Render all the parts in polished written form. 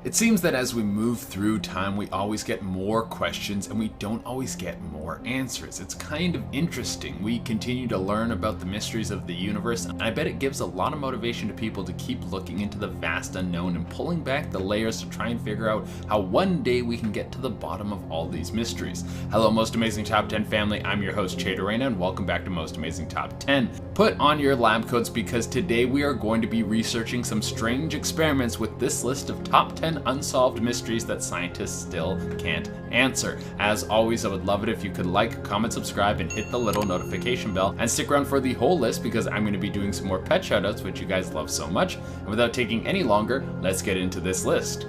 It seems that as we move through time, we always get more questions and we don't always get more answers. It's kind of interesting. We continue to learn about the mysteries of the universe, and I bet it gives a lot of motivation to people to keep looking into the vast unknown and pulling back the layers to try and figure out how one day we can get to the bottom of all these mysteries. Hello, Most Amazing Top 10 family. I'm your host, Chad Arena, and welcome back to Most Amazing Top 10. Put on your lab coats because today we are going to be researching some strange experiments with this list of top 10 unsolved mysteries that scientists still can't answer. As always, I would love it if you could like, comment, subscribe, and hit the little notification bell, and stick around for the whole list because I'm going to be doing some more pet shoutouts, which you guys love so much. And without taking any longer, let's get into this list.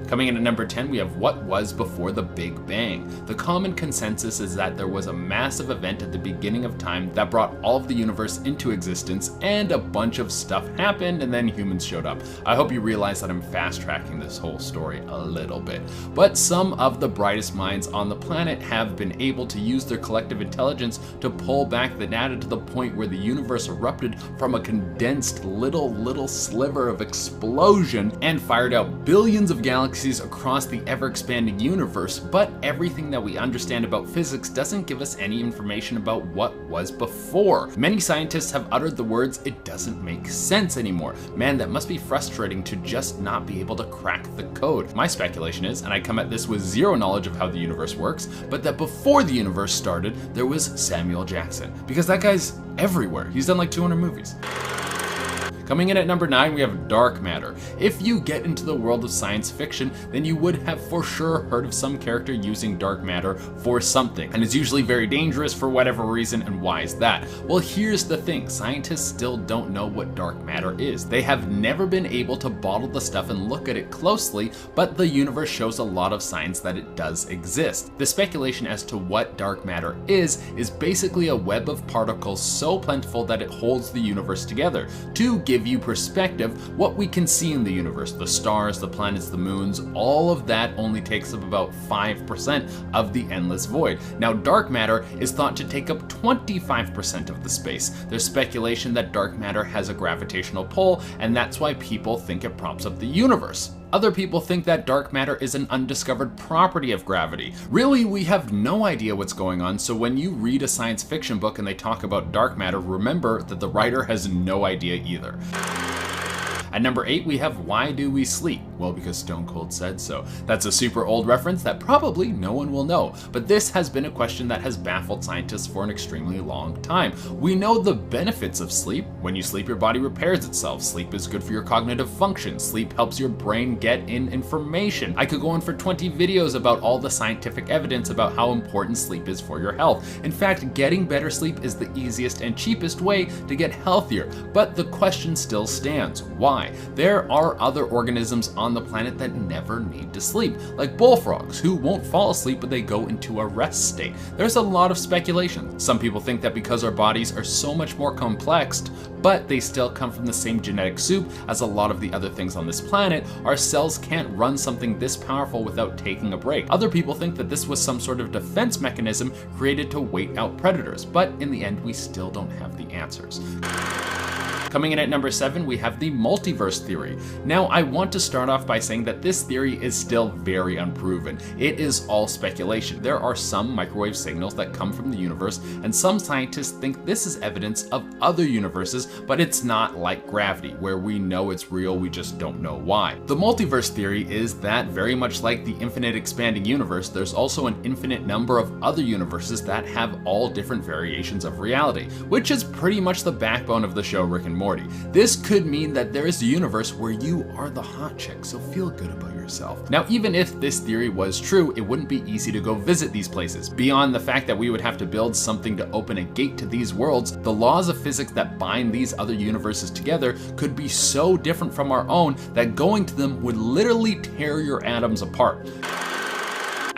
Coming in at number 10, we have what was before the Big Bang. The common consensus is that there was a massive event at the beginning of time that brought all of the universe into existence, and a bunch of stuff happened, and then humans showed up. I hope you realize that I'm fast tracking this whole story a little bit. But some of the brightest minds on the planet have been able to use their collective intelligence to pull back the data to the point where the universe erupted from a condensed little sliver of explosion and fired out billions of galaxies across the ever-expanding universe, but everything that we understand about physics doesn't give us any information about what was before. Many scientists have uttered the words, "It doesn't make sense anymore." Man, that must be frustrating to just not be able to crack the code. My speculation is, and I come at this with zero knowledge of how the universe works, but that before the universe started, there was Samuel Jackson. Because that guy's everywhere. He's done like 200 movies. Coming in at number 9, we have dark matter. If you get into the world of science fiction, then you would have for sure heard of some character using dark matter for something, and it's usually very dangerous for whatever reason. And why is that? Well, here's the thing. Scientists still don't know what dark matter is. They have never been able to bottle the stuff and look at it closely, but the universe shows a lot of signs that it does exist. The speculation as to what dark matter is basically a web of particles so plentiful that it holds the universe together. To give you perspective, what we can see in the universe, the stars, the planets, the moons, all of that only takes up about 5% of the endless void. Now, dark matter is thought to take up 25% of the space. There's speculation that dark matter has a gravitational pull, and that's why people think it props up the universe. Other people think that dark matter is an undiscovered property of gravity. Really, we have no idea what's going on, so when you read a science fiction book and they talk about dark matter, remember that the writer has no idea either. At number 8, we have why do we sleep? Well, because Stone Cold said so. That's a super old reference that probably no one will know, but this has been a question that has baffled scientists for an extremely long time. We know the benefits of sleep. When you sleep, your body repairs itself. Sleep is good for your cognitive function. Sleep helps your brain get in information. I could go on for 20 videos about all the scientific evidence about how important sleep is for your health. In fact, getting better sleep is the easiest and cheapest way to get healthier, but the question still stands. Why? There are other organisms on the planet that never need to sleep, like bullfrogs, who won't fall asleep but they go into a rest state. There's a lot of speculation. Some people think that because our bodies are so much more complex, but they still come from the same genetic soup as a lot of the other things on this planet, our cells can't run something this powerful without taking a break. Other people think that this was some sort of defense mechanism created to wait out predators, but in the end, we still don't have the answers. Coming in at number 7, we have the multiverse theory. Now, I want to start off by saying that this theory is still very unproven. It is all speculation. There are some microwave signals that come from the universe, and some scientists think this is evidence of other universes, but it's not like gravity, where we know it's real, we just don't know why. The multiverse theory is that, very much like the infinite expanding universe, there's also an infinite number of other universes that have all different variations of reality, which is pretty much the backbone of the show Rick and Morty. This could mean that there is a universe where you are the hot chick, so feel good about yourself. Now, even if this theory was true, it wouldn't be easy to go visit these places. Beyond the fact that we would have to build something to open a gate to these worlds, the laws of physics that bind these other universes together could be so different from our own that going to them would literally tear your atoms apart.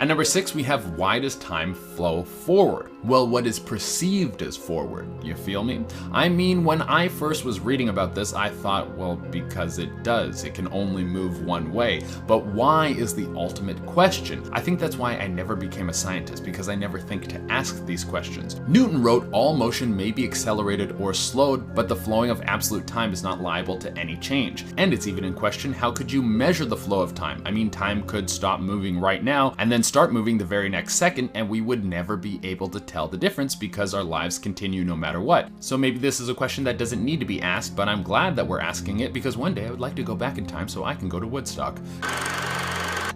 At number 6, we have why does time flow forward? Well, what is perceived as forward, you feel me? I mean, when I first was reading about this, I thought, well, because it does. It can only move one way. But why is the ultimate question. I think that's why I never became a scientist, because I never think to ask these questions. Newton wrote, all motion may be accelerated or slowed, but the flowing of absolute time is not liable to any change. And it's even in question, how could you measure the flow of time? I mean, time could stop moving right now and then start moving the very next second, and we would never be able to tell the difference because our lives continue no matter what. So maybe this is a question that doesn't need to be asked, but I'm glad that we're asking it, because one day I would like to go back in time so I can go to Woodstock.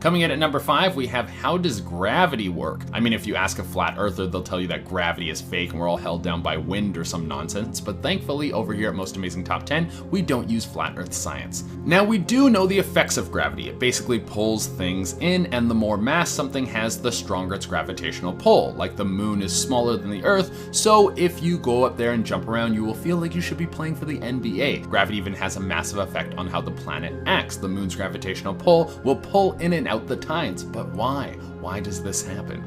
Coming in at number 5, we have, how does gravity work? I mean, if you ask a flat earther, they'll tell you that gravity is fake and we're all held down by wind or some nonsense, but thankfully over here at Most Amazing Top 10, we don't use flat earth science. Now, we do know the effects of gravity. It basically pulls things in, and the more mass something has, the stronger its gravitational pull. Like the moon is smaller than the earth, so if you go up there and jump around, you will feel like you should be playing for the NBA. Gravity even has a massive effect on how the planet acts. The moon's gravitational pull will pull in and out the tides, but why? Why does this happen?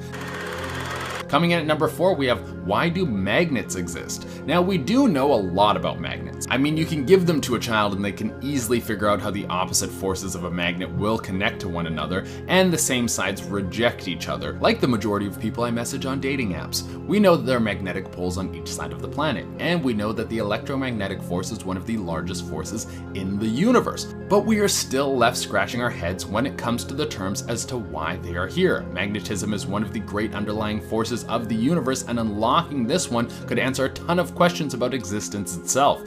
Coming in at number 4, we have, why do magnets exist? Now, we do know a lot about magnets. I mean, you can give them to a child and they can easily figure out how the opposite forces of a magnet will connect to one another, and the same sides reject each other, like the majority of people I message on dating apps. We know that there are magnetic poles on each side of the planet, and we know that the electromagnetic force is one of the largest forces in the universe. But we are still left scratching our heads when it comes to the terms as to why they are here. Magnetism is one of the great underlying forces of the universe, and unlocking this one could answer a ton of questions about existence itself.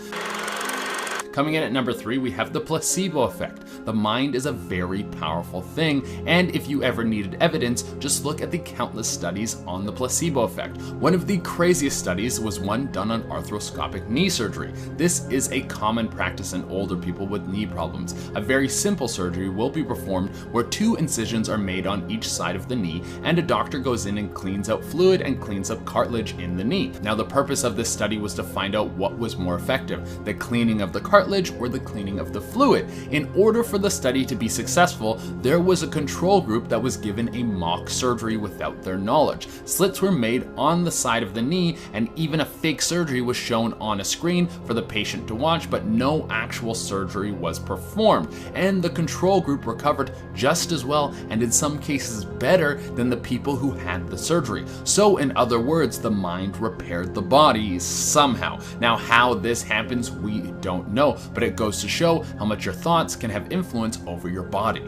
Coming in at number 3, we have the placebo effect. The mind is a very powerful thing, and if you ever needed evidence, just look at the countless studies on the placebo effect. One of the craziest studies was one done on arthroscopic knee surgery. This is a common practice in older people with knee problems. A very simple surgery will be performed where 2 incisions are made on each side of the knee, and a doctor goes in and cleans out fluid and cleans up cartilage in the knee. Now, the purpose of this study was to find out what was more effective, the cleaning of the cartilage or the cleaning of the fluid. In order for the study to be successful, there was a control group that was given a mock surgery without their knowledge. Slits were made on the side of the knee, and even a fake surgery was shown on a screen for the patient to watch, but no actual surgery was performed. And the control group recovered just as well, and in some cases better, than the people who had the surgery. So in other words, the mind repaired the body somehow. Now, how this happens, we don't know, but it goes to show how much your thoughts can have influence over your body.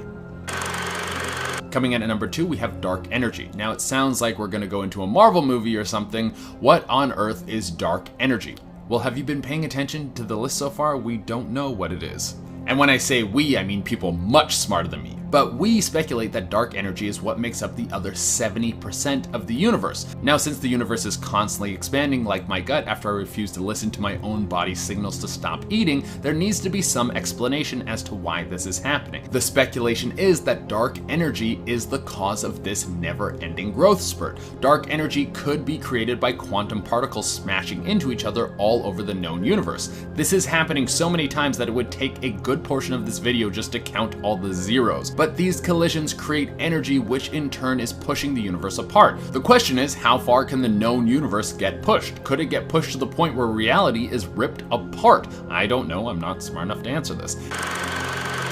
Coming in at number 2, we have dark energy. Now, it sounds like we're going to go into a Marvel movie or something. What on earth is dark energy? Well, have you been paying attention to the list so far? We don't know what it is. And when I say we, I mean people much smarter than me. But we speculate that dark energy is what makes up the other 70% of the universe. Now, since the universe is constantly expanding like my gut after I refuse to listen to my own body's signals to stop eating, there needs to be some explanation as to why this is happening. The speculation is that dark energy is the cause of this never-ending growth spurt. Dark energy could be created by quantum particles smashing into each other all over the known universe. This is happening so many times that it would take a good portion of this video just to count all the zeros. But these collisions create energy, which in turn is pushing the universe apart. The question is, how far can the known universe get pushed? Could it get pushed to the point where reality is ripped apart? I don't know, I'm not smart enough to answer this.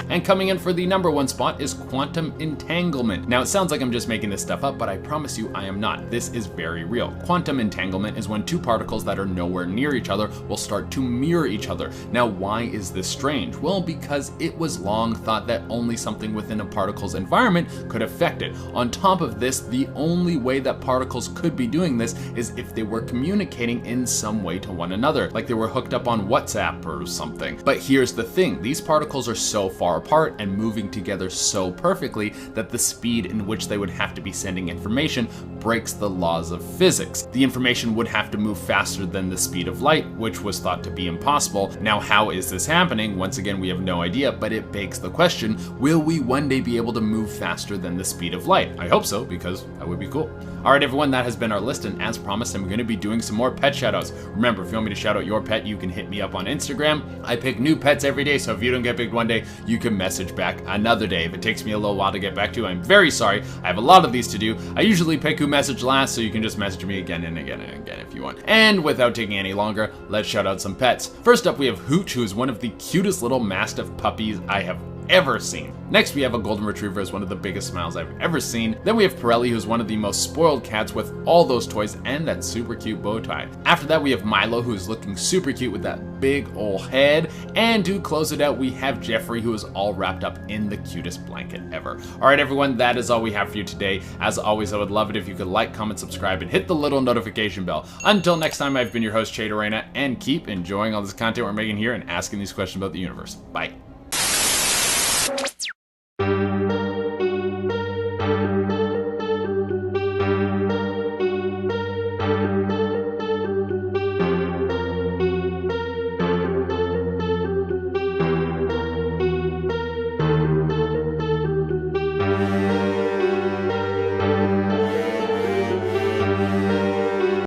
And coming in for the number 1 spot is quantum entanglement. Now, it sounds like I'm just making this stuff up, but I promise you I am not. This is very real. Quantum entanglement is when 2 particles that are nowhere near each other will start to mirror each other. Now, why is this strange? Well, because it was long thought that only something within a particle's environment could affect it. On top of this, the only way that particles could be doing this is if they were communicating in some way to one another, like they were hooked up on WhatsApp or something. But here's the thing, these particles are so far apart and moving together so perfectly that the speed in which they would have to be sending information breaks the laws of physics. The information would have to move faster than the speed of light, which was thought to be impossible. Now, how is this happening? Once again, we have no idea, but it begs the question, will we one day be able to move faster than the speed of light? I hope so, because that would be cool. Alright everyone, that has been our list, and as promised, I'm going to be doing some more pet shoutouts. Remember, if you want me to shout out your pet, you can hit me up on Instagram. I pick new pets every day, so if you don't get picked one day, you can message back another day. If it takes me a little while to get back to you, I'm very sorry. I have a lot of these to do. I usually pick who message last, so you can just message me again and again and again if you want. And without taking any longer, let's shout out some pets. First up, we have Hooch, who is one of the cutest little Mastiff puppies I have ever seen. Next, we have a Golden Retriever as one of the biggest smiles I've ever seen. Then we have Pirelli, who's one of the most spoiled cats with all those toys and that super cute bow tie. After that, we have Milo, who's looking super cute with that big ol' head. And to close it out, we have Jeffrey, who is all wrapped up in the cutest blanket ever. Alright everyone, that is all we have for you today. As always, I would love it if you could like, comment, subscribe, and hit the little notification bell. Until next time, I've been your host, Chade Arena, and keep enjoying all this content we're making here and asking these questions about the universe. Bye.